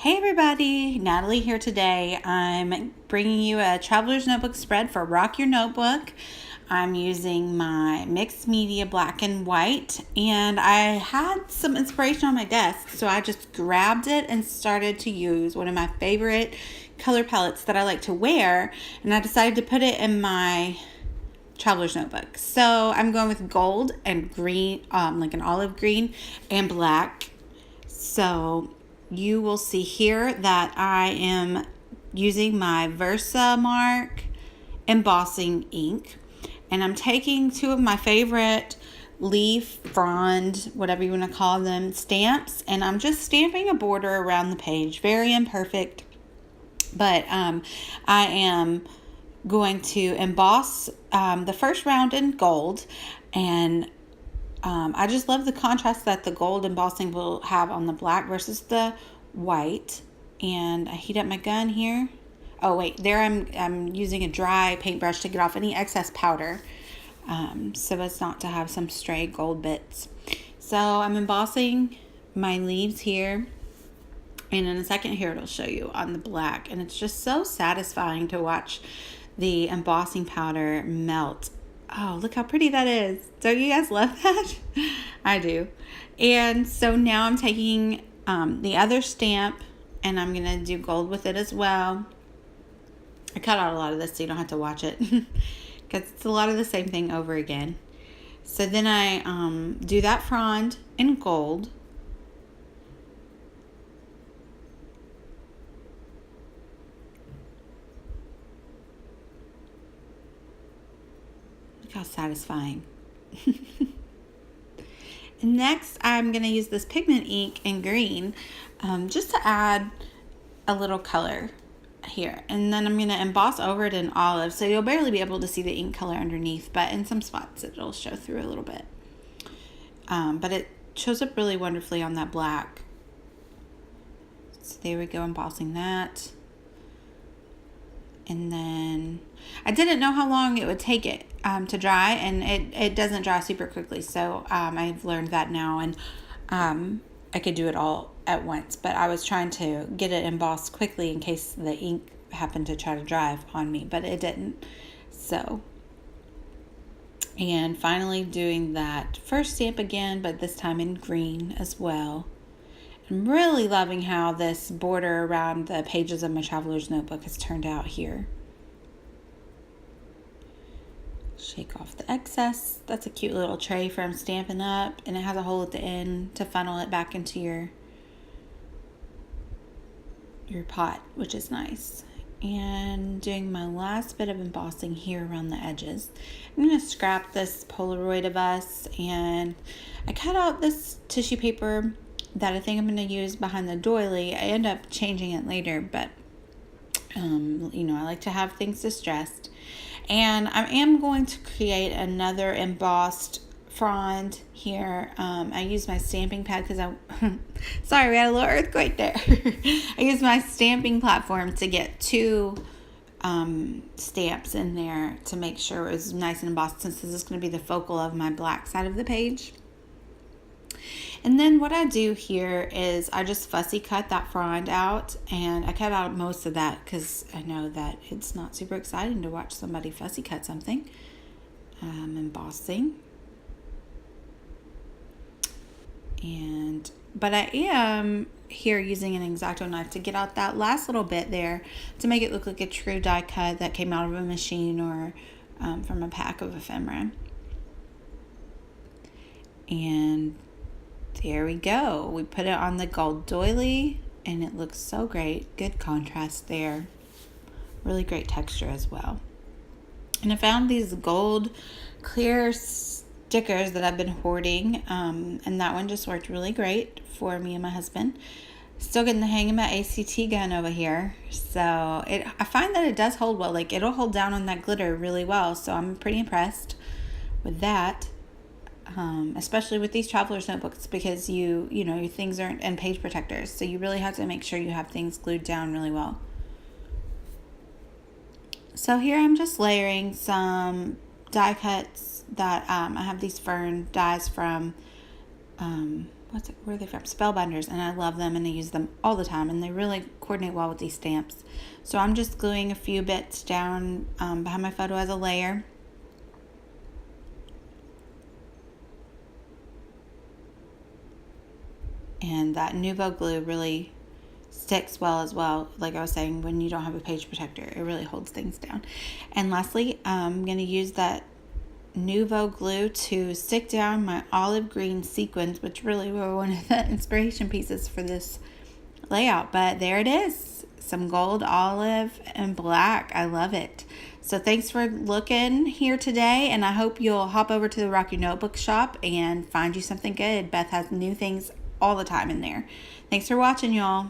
Hey everybody, Natalie here today. I'm bringing you a Traveler's Notebook spread for Rock Your Notebook. I'm using my mixed media black and white, and I had some inspiration on my desk, so I just grabbed it and started to use one of my favorite color palettes that I like to wear, and I decided to put it in my Traveler's Notebook. So I'm going with gold and green, like an olive green and black. So you will see here that I am using my Versamark embossing ink, and I'm taking two of my favorite leaf, frond, whatever you want to call them, stamps, and I'm just stamping a border around the page. Very imperfect, but I am going to emboss the first round in gold, and I just love the contrast that the gold embossing will have on the black versus the white. And I heat up my gun here. Oh wait, there I'm using a dry paintbrush to get off any excess powder, so as not to have some stray gold bits. So I'm embossing my leaves here, and in a second here it'll show you on the black, and it's just so satisfying to watch the embossing powder melt. Oh, look how pretty that is. Don't you guys love that? I do. And so now I'm taking the other stamp, and I'm going to do gold with it as well. I cut out a lot of this so you don't have to watch it because it's a lot of the same thing over again. So then I do that frond in gold. How satisfying. And next I'm going to use this pigment ink in green, just to add a little color here, and then I'm going to emboss over it in olive, so you'll barely be able to see the ink color underneath, but in some spots it'll show through a little bit, but it shows up really wonderfully on that black. So there we go, embossing that. And then I didn't know how long it would take it to dry, and it doesn't dry super quickly. So I've learned that now, and I could do it all at once. But I was trying to get it embossed quickly in case the ink happened to try to dry on me, but it didn't. So, and finally doing that first stamp again, but this time in green as well. I'm really loving how this border around the pages of my Traveler's Notebook has turned out here. Shake off the excess. That's a cute little tray from Stampin' Up, and it has a hole at the end to funnel it back into your pot, which is nice. And doing my last bit of embossing here around the edges. I'm going to scrap this Polaroid of us, and I cut out this tissue paper that I think I'm going to use behind the doily. I end up changing it later, but I like to have things distressed. And I am going to create another embossed frond here. I use my stamping pad because sorry, we had a little earthquake there. I used my stamping platform to get two stamps in there to make sure it was nice and embossed, since this is going to be the focal of my black side of the page. And then what I do here is I just fussy cut that frond out, and I cut out most of that because I know that it's not super exciting to watch somebody fussy cut something. Embossing. But I am here using an X-Acto knife to get out that last little bit there to make it look like a true die cut that came out of a machine or from a pack of ephemera. And there we go. We put it on the gold doily, and it looks so great. Good contrast there. Really great texture as well. And I found these gold clear stickers that I've been hoarding, and that one just worked really great for me and my husband. Still getting the hang of my ACT gun over here. So I find that it does hold well. Like, it'll hold down on that glitter really well. So I'm pretty impressed with that. Especially with these Traveler's Notebooks, because your things aren't, and page protectors, so you really have to make sure you have things glued down really well. So here I'm just layering some die cuts that I have these fern dies from, where are they from? Spellbinders, and I love them and I use them all the time, and they really coordinate well with these stamps. So I'm just gluing a few bits down behind my photo as a layer. And that Nuvo glue really sticks well as well. Like I was saying, when you don't have a page protector, it really holds things down. And lastly, I'm going to use that Nuvo glue to stick down my olive green sequins, which really were one of the inspiration pieces for this layout. But there it is, some gold, olive, and black. I love it. So thanks for looking here today, and I hope you'll hop over to the Rock Your Notebook shop and find you something good. Beth has new things all the time in there. Thanks for watching, y'all.